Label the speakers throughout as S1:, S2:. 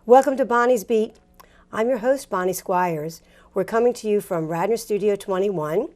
S1: Welcome to Bonnie's Beat. I'm your host, Bonnie Squires. We're coming to you from Radnor Studio 21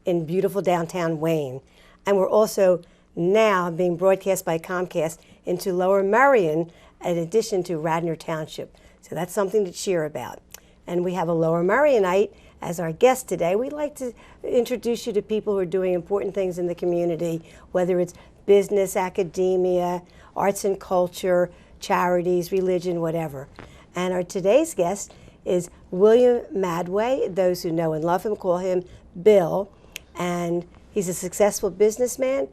S1: in beautiful downtown Wayne. And we're also now being broadcast by Comcast into Lower Merion in addition to Radnor Township. So that's something to cheer about. And we have a Lower Merionite as our guest today. We'd like to introduce you to people who are doing important things in the community, whether it's business, academia, arts and culture, charities, religion, whatever. And our today's guest is William Madway. Those who know and love him call him Bill. And he's a successful businessman.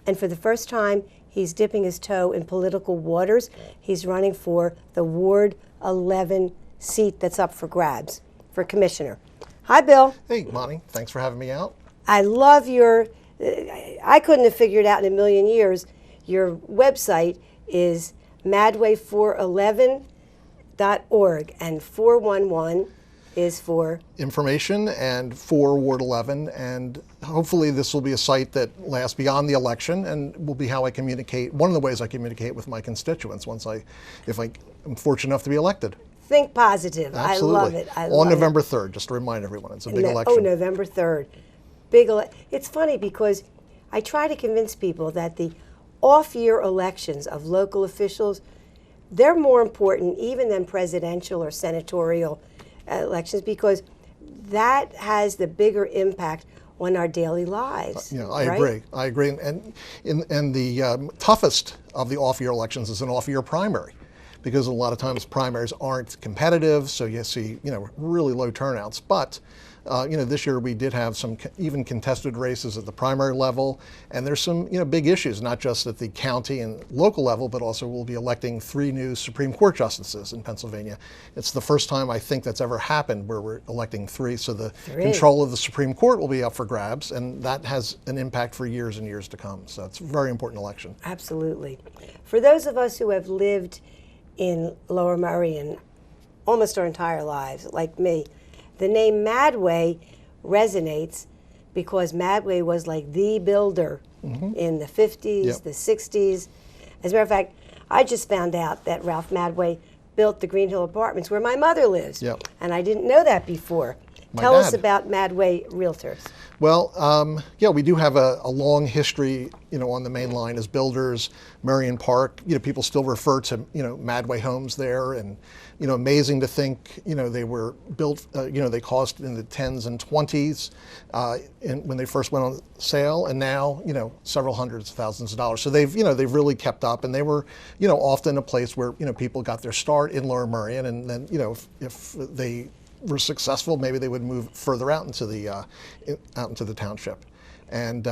S1: And for the first time, he's dipping his toe in political waters. He's running for the Ward 11 seat that's up for grabs for commissioner. Hi, Bill.
S2: Hey, Bonnie. Thanks for having me out.
S1: I love your, I couldn't have figured out in a million years, your website is madway411.org, and 411 is for
S2: information, and for Ward 11, and hopefully this will be a site that lasts beyond the election and will be how I communicate, one of the ways I communicate with my constituents if I'm fortunate enough to be elected.
S1: Think positive.
S2: Absolutely.
S1: I love it.
S2: On November 3rd, just to remind everyone, it's a big election.
S1: Oh, November 3rd. It's funny because I try to convince people that the off-year elections of local officials, they're more important even than presidential or senatorial elections, because that has the bigger impact on our daily lives.
S2: Yeah, I agree. I agree. And the toughest of the off-year elections is an off-year primary, because a lot of times primaries aren't competitive, so you see, really low turnouts. But this year we did have some even contested races at the primary level, and there's some big issues, not just at the county and local level, but also we'll be electing 3 new Supreme Court justices in Pennsylvania. It's the first time I think that's ever happened where we're electing 3, so the control of the Supreme Court will be up for grabs, and that has an impact for years and years to come. So it's a very important election.
S1: Absolutely. For those of us who have lived in Lower Merion almost our entire lives, like me, the name Madway resonates because Madway was like the builder in the 50s, the 60s. As a matter of fact, I just found out that Ralph Madway built the Green Hill Apartments where my mother lives. And I didn't know that before. Tell us about Madway Realtors.
S2: Well, we do have a long history, on the main line as builders. Marion Park, people still refer to, Madway homes there, and, amazing to think, they were built, they cost in the 10s and 20s when they first went on sale, and now, several hundreds of thousands of dollars. So they've really kept up, and they were, often a place where, people got their start in Lower Merion, and then, if they were successful, maybe they would move further out into the township, and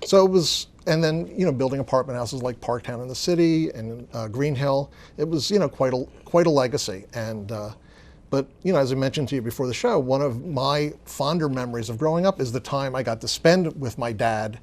S2: so it was. And then building apartment houses like Parktown in the city and Green Hill, it was quite a legacy. And but as I mentioned to you before the show, one of my fonder memories of growing up is the time I got to spend with my dad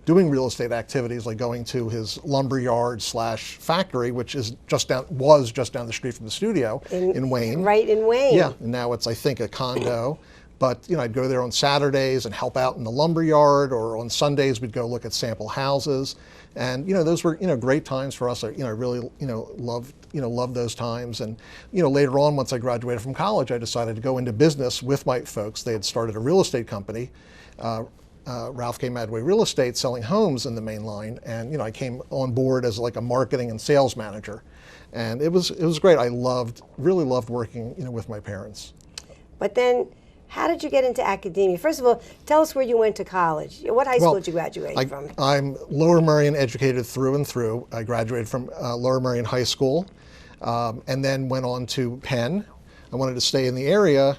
S2: doing real estate activities, like going to his lumber yard / factory, which was just down the street from the studio in Wayne.
S1: Right in Wayne.
S2: Yeah, and now it's, I think, a condo. But I'd go there on Saturdays and help out in the lumber yard, or on Sundays we'd go look at sample houses, and those were great times for us. I really loved those times. And later on, once I graduated from college, I decided to go into business with my folks. They had started a real estate company. Ralph K. Madway Real Estate, selling homes in the main line, and I came on board as like a marketing and sales manager, and it was great. I really loved working with my parents.
S1: But then, how did you get into academia? First of all, tell us where you went to college. What high school did you graduate from?
S2: I'm Lower Merion educated through and through. I graduated from Lower Merion High School, and then went on to Penn. I wanted to stay in the area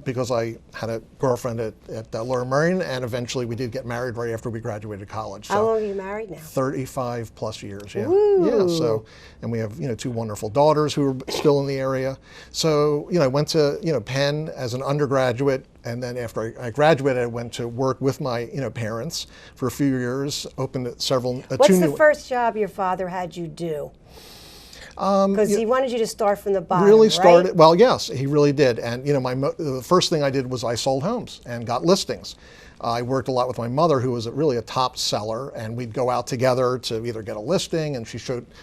S2: because I had a girlfriend at Lower Merion, and eventually we did get married right after we graduated college.
S1: How long are you married now?
S2: 35 plus years, yeah.
S1: Ooh.
S2: Yeah, so, and we have 2 wonderful daughters who are still in the area. So, I went to Penn as an undergraduate, and then after I graduated, I went to work with my parents for a few years, opened several.
S1: What's the first job your father had you do? Because he wanted you to start from the bottom,
S2: really started,
S1: right?
S2: Well, yes, he really did. And the first thing I did was I sold homes and got listings. I worked a lot with my mother, who was really a top seller, and we'd go out together to either get a listing, and she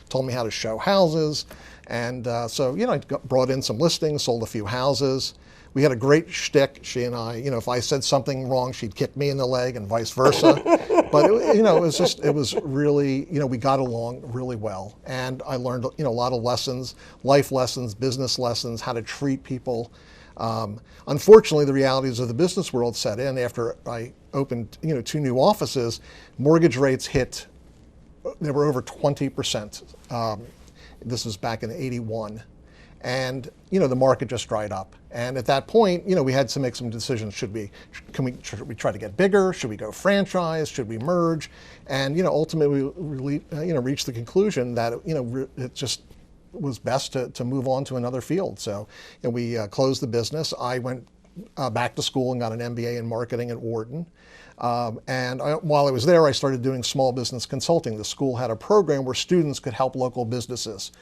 S2: told me how to show houses. And so, I brought in some listings, sold a few houses. We had a great shtick, she and I. If I said something wrong, she'd kick me in the leg and vice versa. But it was really, we got along really well. And I learned, a lot of lessons, life lessons, business lessons, how to treat people. Unfortunately, the realities of the business world set in after I opened, 2 new offices. Mortgage rates hit, they were over 20%. This was back in '81. And, the market just dried up. And at that point, we had to make some decisions. Should we try to get bigger? Should we go franchise? Should we merge? And, ultimately we reached the conclusion that, it just was best to move on to another field. So we closed the business. I went back to school and got an MBA in marketing at Wharton. While I was there, I started doing small business consulting. The school had a program where students could help local businesses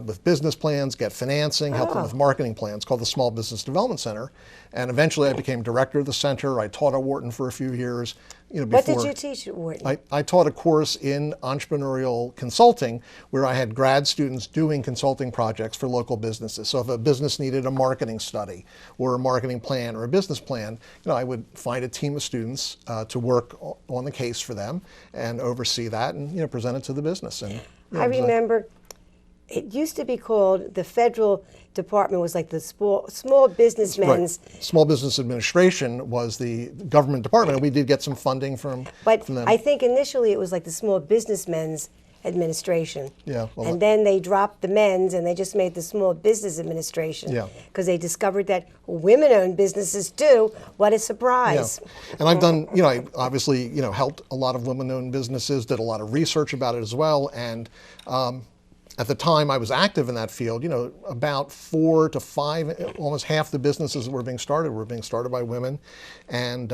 S2: with business plans, get financing, help them with marketing plans, called the Small Business Development Center. And eventually I became director of the center. I taught at Wharton for a few years.
S1: What did you teach at Wharton?
S2: I taught a course in entrepreneurial consulting where I had grad students doing consulting projects for local businesses. So if a business needed a marketing study or a marketing plan or a business plan, I would find a team of students to work on the case for them and oversee that and present it to the business. And
S1: I remember it used to be called the federal department was like the small businessmen's.
S2: Right. Small Business Administration was the government department, and we did get some funding from them.
S1: I think initially it was like the Small Businessmen's Administration.
S2: Yeah. Well,
S1: and then they dropped the men's and they just made the Small Business Administration.
S2: Yeah.
S1: Because they discovered that women-owned businesses too. What a surprise.
S2: Yeah. And I've done, I obviously, helped a lot of women-owned businesses, did a lot of research about it as well. And at the time I was active in that field, about 4 to 5, almost half the businesses that were being started by women. And,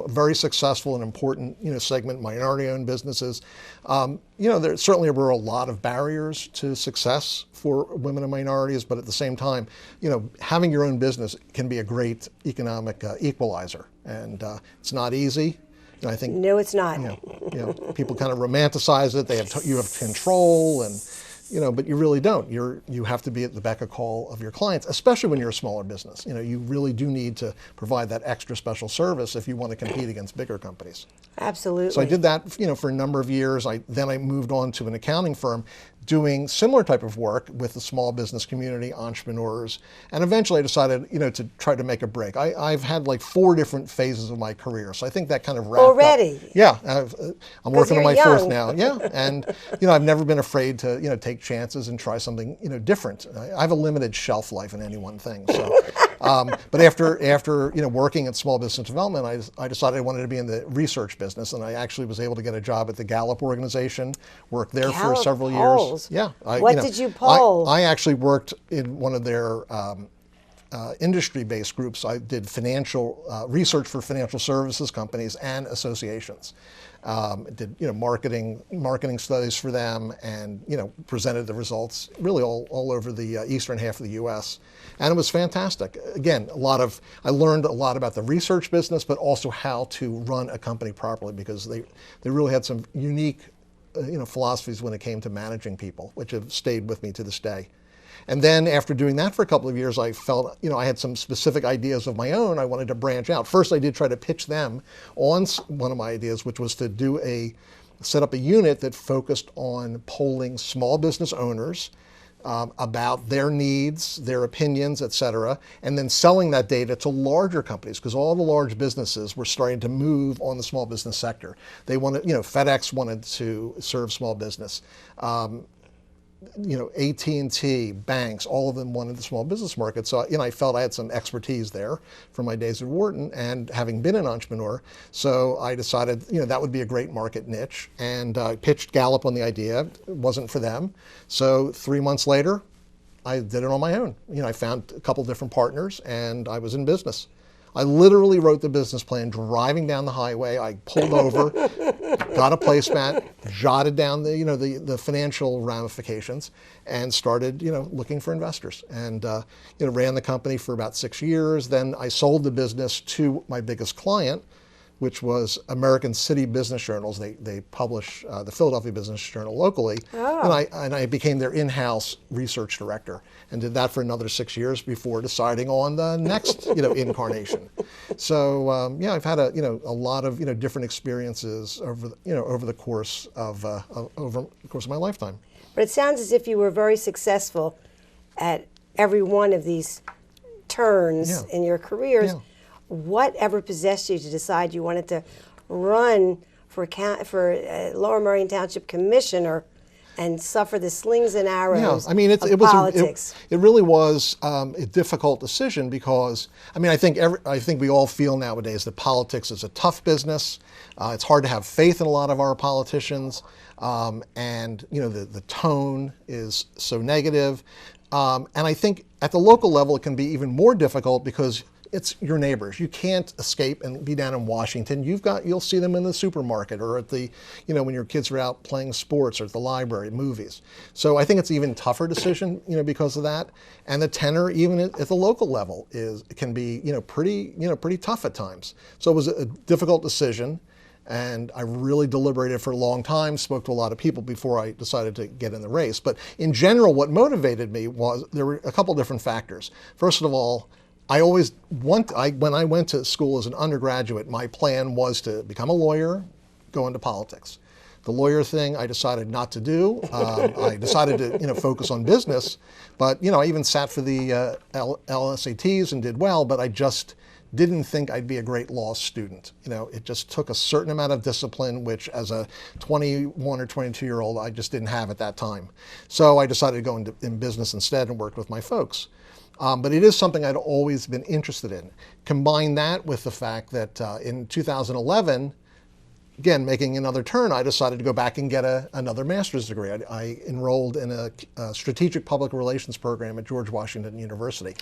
S2: very successful and important, segment, minority-owned businesses. There certainly were a lot of barriers to success for women and minorities, but at the same time, having your own business can be a great economic equalizer. And it's not easy. I think
S1: no, it's not.
S2: People kind of romanticize it. You have control, and but you really don't. You have to be at the beck and call of your clients, especially when you're a smaller business. You really do need to provide that extra special service if you want to compete against bigger companies.
S1: Absolutely.
S2: So I did that, for a number of years. Then I moved on to an accounting firm doing similar type of work with the small business community, entrepreneurs, and eventually I decided, to try to make a break. I've had like 4 different phases of my career, so I think that kind of wrapped
S1: already.
S2: Up. Yeah, I'm working on my
S1: young.
S2: 4th now. Yeah, and I've never been afraid to take chances and try something different. I have a limited shelf life in any one thing. So, but after working at small business development, I decided I wanted to be in the research business, and I actually was able to get a job at the Gallup organization. Worked there for several years.
S1: Yeah.
S2: What
S1: did you poll?
S2: I actually worked in one of their industry-based groups. I did financial research for financial services companies and associations. Did marketing studies for them, and presented the results really all over the eastern half of the U.S. And it was fantastic. Again, I learned a lot about the research business, but also how to run a company properly, because they really had some unique philosophies when it came to managing people, which have stayed with me to this day. And then after doing that for a couple of years, I felt, I had some specific ideas of my own. I wanted to branch out. First, I did try to pitch them on one of my ideas, which was to set up a unit that focused on polling small business owners about their needs, their opinions, et cetera, and then selling that data to larger companies, because all the large businesses were starting to move on the small business sector. They wanted, FedEx wanted to serve small business. AT&T, banks, all of them wanted the small business market. So, I felt I had some expertise there from my days at Wharton and having been an entrepreneur. So I decided, that would be a great market niche, and pitched Gallup on the idea. It wasn't for them. So 3 months later, I did it on my own. I found a couple different partners, and I was in business. I literally wrote the business plan driving down the highway. I pulled over, got a placemat, jotted down the financial ramifications, and started looking for investors. And ran the company for about 6 years. Then I sold the business to my biggest client, which was American City Business Journals. They publish the Philadelphia Business Journal locally, and I became their in-house research director, and did that for another 6 years before deciding on the next incarnation. So I've had a lot of different experiences over the course of my lifetime.
S1: But it sounds as if you were very successful at every one of these turns in your careers. Whatever possessed you to decide you wanted to run for Lower Merion Township Commissioner and suffer the slings and arrows
S2: I mean, it was
S1: politics?
S2: It really was a difficult decision because, I mean, I think we all feel nowadays that politics is a tough business. It's hard to have faith in a lot of our politicians, and the tone is so negative. And I think at the local level it can be even more difficult because it's your neighbors. You can't escape and be down in Washington. You'll see them in the supermarket or at the, when your kids are out playing sports or at the library, movies. So I think it's an even tougher decision, because of that. And the tenor, even at the local level, can be, pretty tough at times. So it was a difficult decision, and I really deliberated for a long time. Spoke to a lot of people before I decided to get in the race. But in general, what motivated me was there were a couple different factors. First of all, when I went to school as an undergraduate, my plan was to become a lawyer, go into politics. The lawyer thing I decided not to do. I decided to focus on business, but I even sat for the LSATs and did well, but I just didn't think I'd be a great law student. It just took a certain amount of discipline, which as a 21 or 22-year-old, I just didn't have at that time. So I decided to go in business instead and worked with my folks. But it is something I'd always been interested in. Combine that with the fact that in 2011, again, making another turn, I decided to go back and get another master's degree. I enrolled in a strategic public relations program at George Washington University.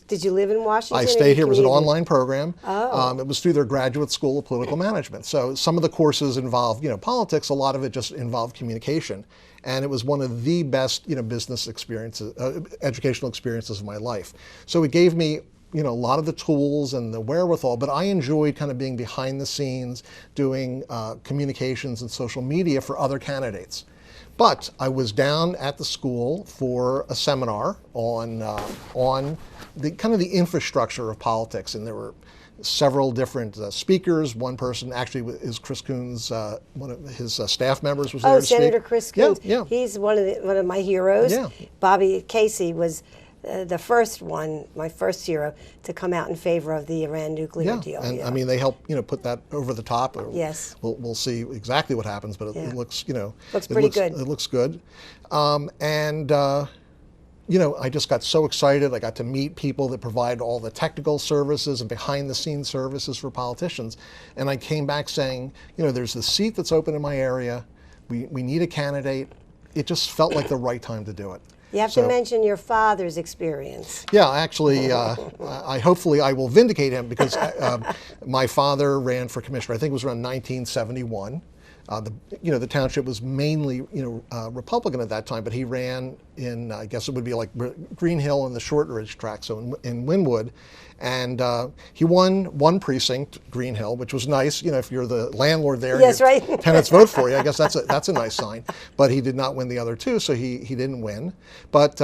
S1: Did you live in Washington?
S2: I stayed here. It was an online program.
S1: Oh.
S2: It was through their Graduate School of Political Management. So some of the courses involved, politics. A lot of it just involved communication. And it was one of the best, business experiences, educational experiences of my life. So it gave me, a lot of the tools and the wherewithal, but I enjoyed kind of being behind the scenes, doing communications and social media for other candidates. But I was down at the school for a seminar on the kind of the infrastructure of politics, and there were several different speakers. One person actually is Chris Coons, one of his staff members was there to speak.
S1: Senator Chris Coons.
S2: Yeah.
S1: He's one of my heroes.
S2: Yeah.
S1: Bobby Casey was the first one, my first hero, to come out in favor of the Iran nuclear deal.
S2: And I mean, they helped put that over the top.
S1: Yes.
S2: We'll see exactly what happens, but it looks
S1: looks pretty good.
S2: It looks good, I just got so excited. I got to meet people that provide all the technical services and behind-the-scenes services for politicians. And I came back saying, there's this seat that's open in my area. We need a candidate. It just felt like the right time to do it.
S1: You have to mention your father's experience.
S2: Yeah, actually, hopefully I will vindicate him because my father ran for commissioner. I think it was around 1971. The township was mainly, Republican at that time, but he ran in, I guess it would be like Green Hill and the Shortridge tract, so in Wynwood. And he won one precinct, Green Hill, which was nice. If you're the landlord there,
S1: yes, right.
S2: Tenants vote for you. I guess that's a nice sign. But he did not win the other two, so he didn't win. But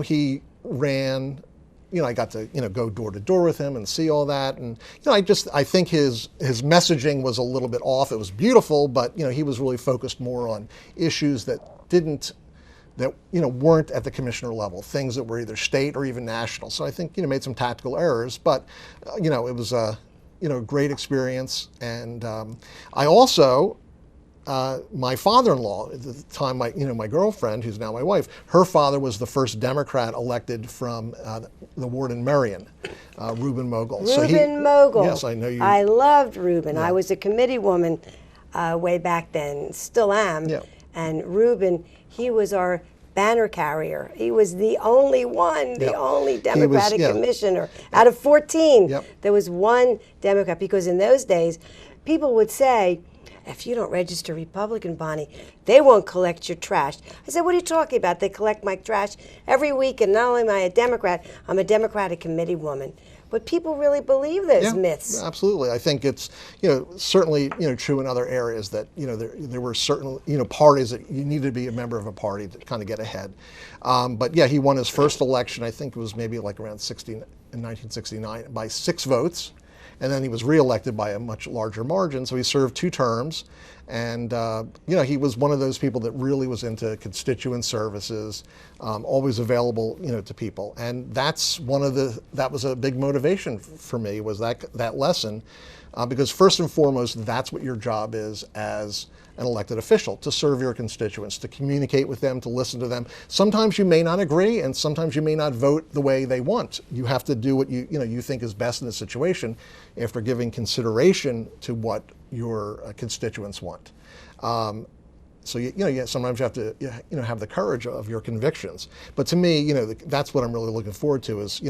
S2: he ran. I got to go door to door with him and see all that, and I think his messaging was a little bit off. It was beautiful, but he was really focused more on issues that weren't at the commissioner level, things that were either state or even national. So I think made some tactical errors, but it was a great experience. And I also. My father-in-law, at the time, my girlfriend, who's now my wife, her father was the first Democrat elected from the ward in Merion, Reuben Mogul.
S1: Mogul.
S2: Yes, I know you.
S1: I loved Reuben.
S2: Yeah.
S1: I was a committee woman way back then, still am.
S2: Yeah.
S1: And Reuben, he was our banner carrier. He was the only one, the only Democratic commissioner. Out of 14, there was one Democrat, because in those days, people would say, if you don't register Republican, Bonnie, they won't collect your trash. I said, what are you talking about? They collect my trash every week, and not only am I a Democrat, I'm a Democratic committee woman. But people really believe those myths.
S2: Absolutely. I think it's, certainly, true in other areas that, there were certain, parties that you needed to be a member of a party to kind of get ahead. But yeah, he won his first election, I think it was maybe like around 1969, by 6 votes. And then he was reelected by a much larger margin. So he served 2 terms. And, he was one of those people that really was into constituent services, always available, to people. And that's that was a big motivation for me, was that lesson. Because first and foremost, that's what your job is as an elected official, to serve your constituents, to communicate with them, to listen to them. Sometimes you may not agree, and sometimes you may not vote the way they want. You have to do what you think is best in the situation after giving consideration to what your constituents want. So sometimes you have to have the courage of your convictions. But to me, that's what I'm really looking forward to, is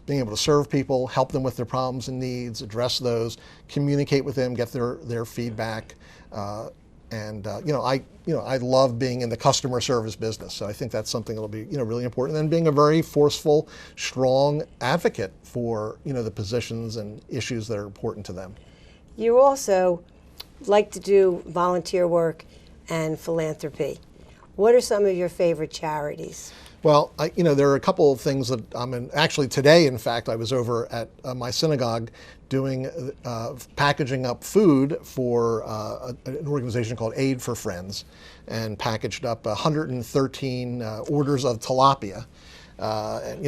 S2: being able to serve people, help them with their problems and needs, address those, communicate with them, get their feedback. I love being in the customer service business. So I think that's something that'll be really important. And being a very forceful, strong advocate for the positions and issues that are important to them.
S1: You also like to do volunteer work and philanthropy. What are some of your favorite charities?
S2: Well, there are a couple of things that I'm in. Actually, today, in fact, I was over at my synagogue doing packaging up food for an organization called Aid for Friends, and packaged up 113 orders of tilapia.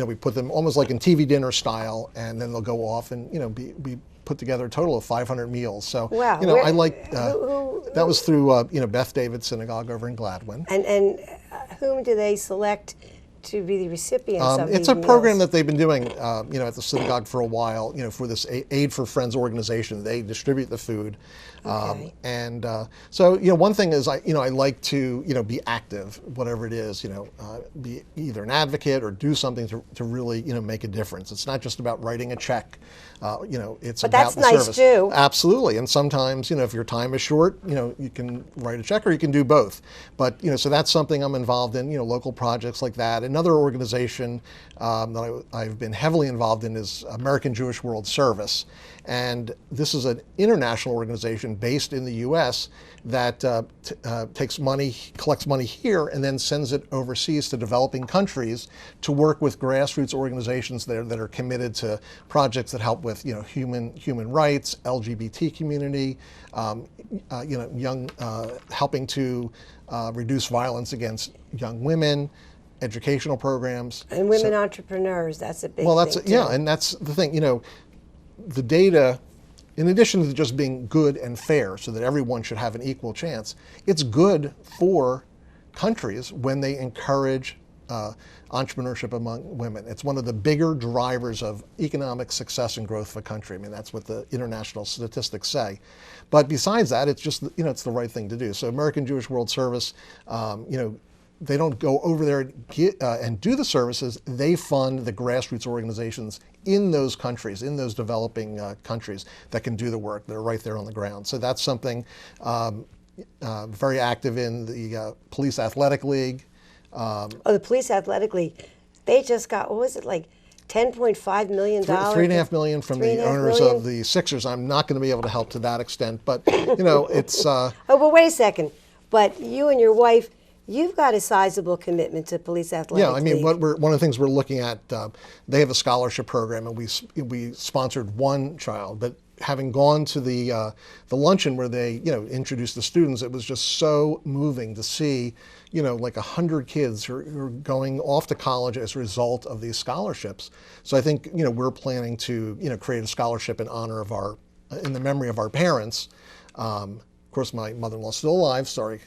S2: We put them almost like in TV dinner style, and then they'll go off and be put together a total of 500 meals. So
S1: wow.
S2: I like that was through Beth David Synagogue over in Gladwin.
S1: And whom do they select to be the recipients of these
S2: It's a
S1: meals?
S2: program that they've been doing, at the synagogue for a while. For this Aid for Friends organization, they distribute the food, so one thing is I like to be active, whatever it is. Be either an advocate or do something to really make a difference. It's not just about writing a check. It's
S1: but
S2: about
S1: that's
S2: the
S1: nice
S2: service.
S1: too.
S2: Absolutely, and sometimes if your time is short, you can write a check or you can do both. But so that's something I'm involved in. Local projects like that. Another organization that I've been heavily involved in is American Jewish World Service, and this is an international organization based in the U.S. that collects money here and then sends it overseas to developing countries to work with grassroots organizations there that are committed to projects that help with human rights, LGBT community, helping to reduce violence against young women, educational programs.
S1: And women entrepreneurs, that's a big thing.
S2: And that's the thing, the data, in addition to just being good and fair so that everyone should have an equal chance, it's good for countries when they encourage entrepreneurship among women. It's one of the bigger drivers of economic success and growth of a country. I mean, that's what the international statistics say. But besides that, it's just, it's the right thing to do. So American Jewish World Service, they don't go over there and do the services. They fund the grassroots organizations in those countries, in those developing countries that can do the work. They're right there on the ground. So that's something very active in the Police Athletic League.
S1: The Police Athletic League, they just got, what was it, like $10.5 million?
S2: $3.5 million from the owners of the Sixers. I'm not going to be able to help to that extent, but it's.
S1: Oh, but wait a second. But you and your wife, you've got a sizable commitment to Police Athletic
S2: Yeah, I mean,
S1: League.
S2: one of the things we're looking at, they have a scholarship program, and we sponsored one child. But having gone to the luncheon where they introduced the students, it was just so moving to see like 100 kids who are going off to college as a result of these scholarships. So I think we're planning to create a scholarship in honor of in the memory of our parents. Of course, my mother-in-law's still alive. Sorry,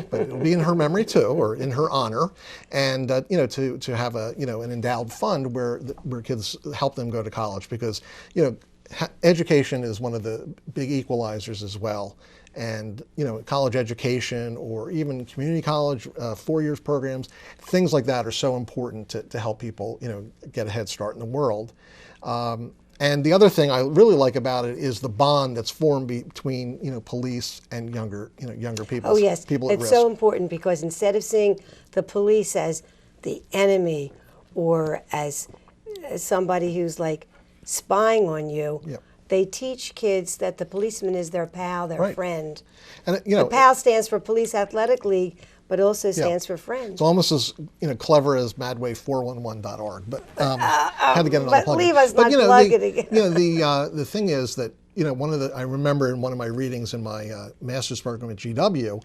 S2: but it'll be in her memory too, or in her honor, and to have an endowed fund where kids help them go to college, because education is one of the big equalizers as well. And college education, or even community college, 4 years programs, things like that are so important to help people get a head start in the world. And the other thing I really like about it is the bond that's formed between police and younger people.
S1: Oh yes,
S2: people at
S1: it's
S2: risk.
S1: so important because instead of seeing the police as the enemy or as somebody who's like spying on you,
S2: Yep.
S1: they teach kids that the policeman is their pal, their
S2: Right.
S1: friend.
S2: And
S1: The PAL stands for Police Athletic League, but also stands for friends.
S2: It's almost as clever as Madway411.org, but had to get another
S1: but
S2: plug.
S1: leave us not plug it again.
S2: The thing is that I remember in one of my readings in my master's program at GW,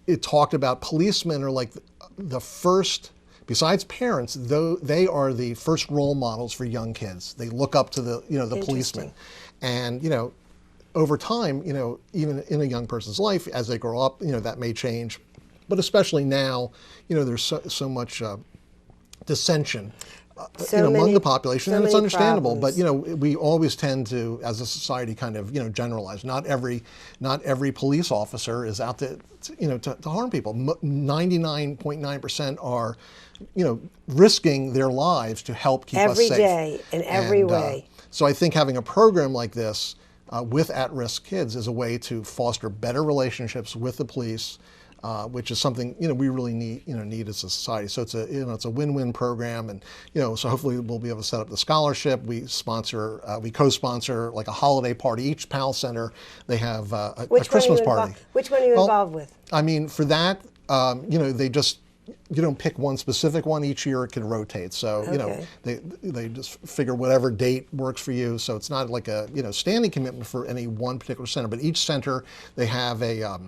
S2: it talked about policemen are like the first. Besides parents, though, they are the first role models for young kids. They look up to the policemen, and over time, even in a young person's life, as they grow up, that may change, but especially now, there's so much dissension among the population, and it's understandable.
S1: problems.
S2: But we always tend to, as a society, kind of generalize. Not every police officer is out to harm people. 99.9% are risking their lives to help keep us safe
S1: Every day, in every way.
S2: So I think having a program like this with at-risk kids is a way to foster better relationships with the police, which is something we really need as a society. So it's a win-win program, and so hopefully we'll be able to set up the scholarship. We co-sponsor like a holiday party. Each PAL Center, they have a Christmas party.
S1: Which one are you involved with?
S2: I mean, for that, they just. You don't pick one specific one each year; it can rotate. So they just figure whatever date works for you. So it's not like a standing commitment for any one particular center. But each center they have a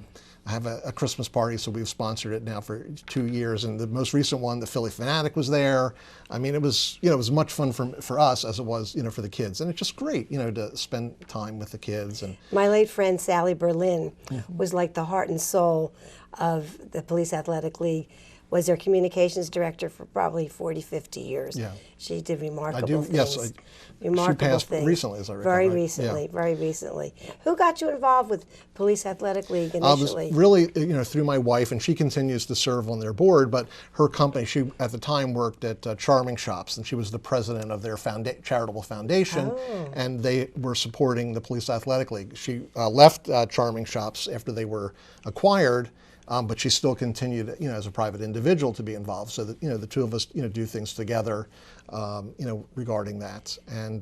S2: Christmas party. So we've sponsored it now for 2 years. And the most recent one, the Philly Fanatic, was there. I mean, it was much fun for us as it was for the kids. And it's just great to spend time with the kids. And
S1: my late friend Sally Berlin was like the heart and soul of the Police Athletic League. Was their communications director for probably 40, 50 years.
S2: Yeah.
S1: She did remarkable things.
S2: Yes,
S1: remarkable
S2: she passed
S1: things.
S2: recently, as I recall.
S1: Very
S2: right?
S1: recently, very recently. Who got you involved with Police Athletic League
S2: I was
S1: initially?
S2: really, through my wife, and she continues to serve on their board, but her company, she at the time worked at Charming Shops, and she was the president of their charitable foundation, and they were supporting the Police Athletic League. She left Charming Shops after they were acquired, but she still continued, as a private individual to be involved. So that, the two of us, do things together, regarding that. And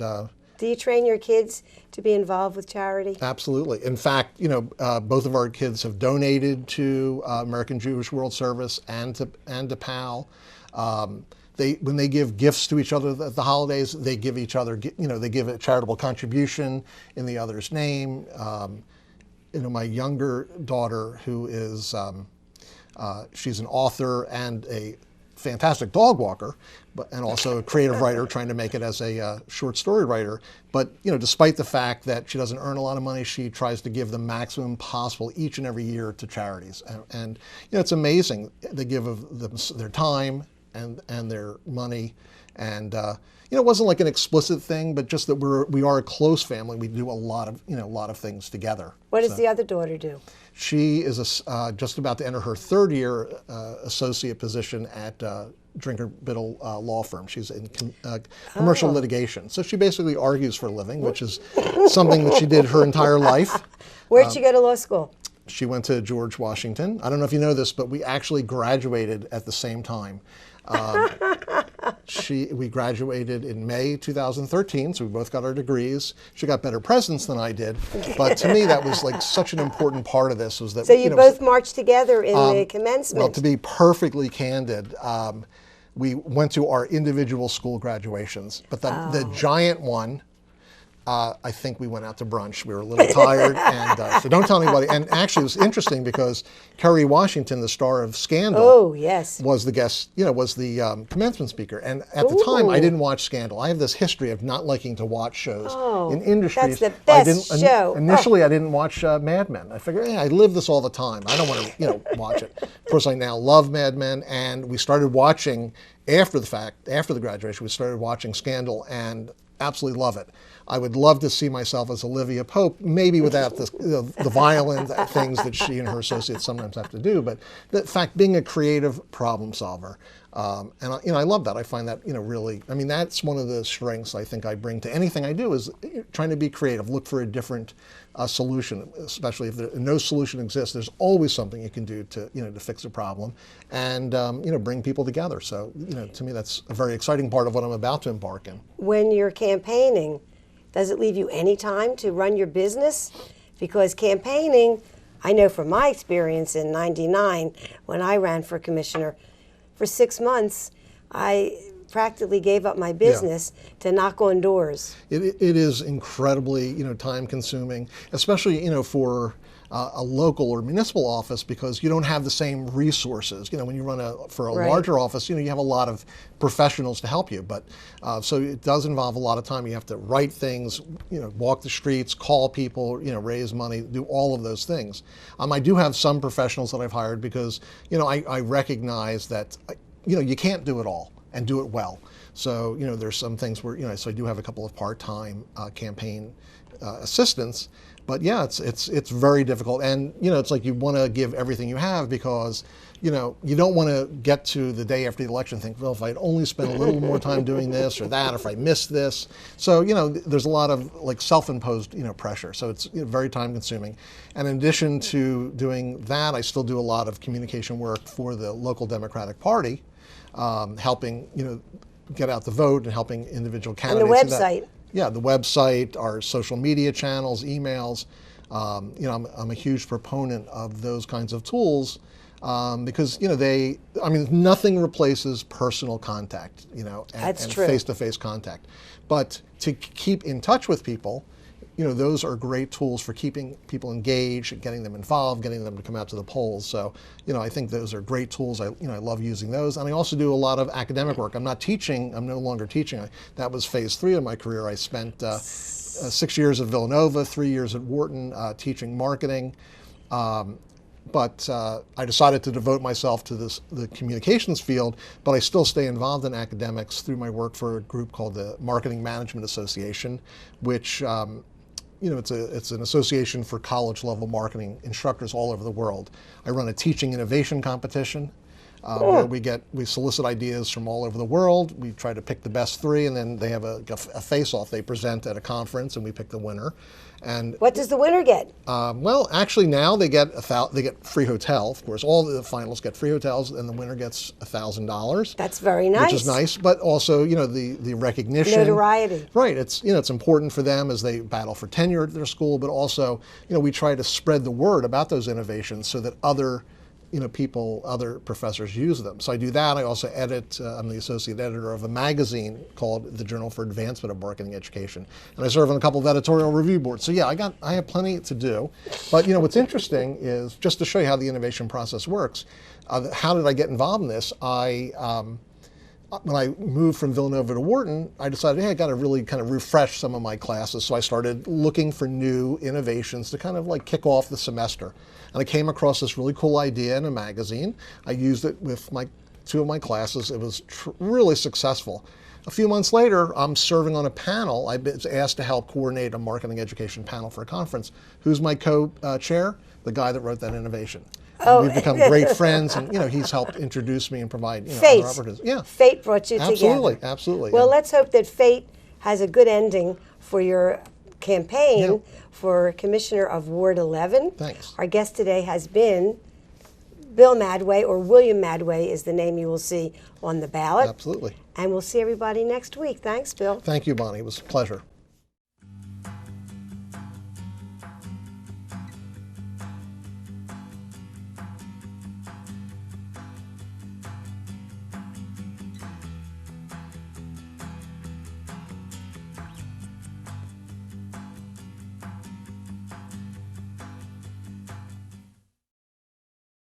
S1: do you train your kids to be involved with charity?
S2: absolutely. In fact, both of our kids have donated to American Jewish World Service and to PAL. When they give gifts to each other at the holidays, they give each other, they give a charitable contribution in the other's name. My younger daughter, who is, she's an author and a fantastic dog walker, and also a creative writer, trying to make it as a short story writer. But despite the fact that she doesn't earn a lot of money, she tries to give the maximum possible each and every year to charities. And it's amazing. They give of their time and their money, and it wasn't like an explicit thing, but just that we are a close family. We do a lot of things together.
S1: What does the other daughter do?
S2: She is just about to enter her third year associate position at Drinker Biddle law firm. She's in commercial litigation, so she basically argues for a living, which is something that she did her entire life.
S1: Where'd she go to law school?
S2: She went to George Washington. I don't know if you know this, but we actually graduated at the same time. We graduated in May 2013, so we both got our degrees. She got better presents than I did, but to me that was like such an important part of this. Was that
S1: so you both marched together in the commencement?
S2: Well, to be perfectly candid, we went to our individual school graduations, but the giant one. I think we went out to brunch. We were a little tired, and so don't tell anybody. And actually, it was interesting because Kerry Washington, the star of Scandal, was the guest. Was the commencement speaker. And at the time, I didn't watch Scandal. I have this history of not liking to watch shows in industries.
S1: That's the best show.
S2: Initially, I didn't watch Mad Men. I figured, I live this all the time. I don't want to, watch it. Of course, I now love Mad Men, and we started watching after the graduation. We started watching Scandal, and absolutely love it. I would love to see myself as Olivia Pope, maybe without the violent things that she and her associates sometimes have to do, but the fact being a creative problem solver. And I love that. I find that really. I mean, that's one of the strengths I think I bring to anything I do is trying to be creative, look for a different solution. Especially if no solution exists, there's always something you can do to to fix a problem, and bring people together. So to me, that's a very exciting part of what I'm about to embark in.
S1: When you're campaigning, does it leave you any time to run your business? Because campaigning, I know from my experience in '99 when I ran for commissioner. For 6 months, I practically gave up my business to knock on doors.
S2: It is incredibly, time consuming, especially, for a local or municipal office because you don't have the same resources. When you run for a larger office, you have a lot of professionals to help you. But so it does involve a lot of time. You have to write things, walk the streets, call people, raise money, do all of those things. I do have some professionals that I've hired because, I recognize that, you can't do it all and do it well. So, there's some things where, so I do have a couple of part-time campaign assistants. But yeah, it's very difficult, and it's like you want to give everything you have because you don't want to get to the day after the election and think, well, if I'd only spent a little more time doing this or that, if I missed this. So there's a lot of like self-imposed pressure. So it's very time-consuming. And in addition to doing that, I still do a lot of communication work for the local Democratic Party, helping get out the vote and helping individual candidates.
S1: And the website.
S2: Yeah, the website, our social media channels, emails. I'm a huge proponent of those kinds of tools because nothing replaces personal contact, and face-to-face contact. But to keep in touch with people, those are great tools for keeping people engaged, getting them involved, getting them to come out to the polls. So, I think those are great tools. I love using those. And I also do a lot of academic work. I'm not teaching. I'm no longer teaching. That was phase 3 of my career. I spent 6 years at Villanova, 3 years at Wharton, teaching marketing. But I decided to devote myself to the communications field, but I still stay involved in academics through my work for a group called the Marketing Management Association, which it's an association for college-level marketing instructors all over the world. I run a teaching innovation competition where we solicit ideas from all over the world. We try to pick the best 3, and then they have a face-off. They present at a conference, and we pick the winner. And
S1: what does the winner get?
S2: Well, actually, now they get free hotel. Of course, all the finalists get free hotels, and the winner gets $1,000.
S1: That's very nice.
S2: Which is nice, but also the recognition,
S1: notoriety.
S2: Right. It's it's important for them as they battle for tenure at their school, but also we try to spread the word about those innovations so that other other professors use them. So I do that. I also edit. I'm the associate editor of a magazine called the Journal for Advancement of Marketing Education, and I serve on a couple of editorial review boards. So yeah, I have plenty to do. But what's interesting is just to show you how the innovation process works. How did I get involved in this? When I moved from Villanova to Wharton, I decided, hey, I got to really kind of refresh some of my classes. So I started looking for new innovations to kind of like kick off the semester. And I came across this really cool idea in a magazine. I used it with 2 of my classes. It was really successful. A few months later, I'm serving on a panel. I was asked to help coordinate a marketing education panel for a conference. Who's my co-chair? The guy that wrote that innovation. We've become great friends, and he's helped introduce me and provide other opportunities. Yeah,
S1: fate brought you together.
S2: Absolutely.
S1: Well, let's hope that fate has a good ending for your campaign for Commissioner of Ward 11.
S2: Thanks.
S1: Our guest today has been Bill Madway, or William Madway is the name you will see on the ballot.
S2: Absolutely.
S1: And we'll see everybody next week. Thanks, Bill.
S2: Thank you, Bonnie. It was a pleasure.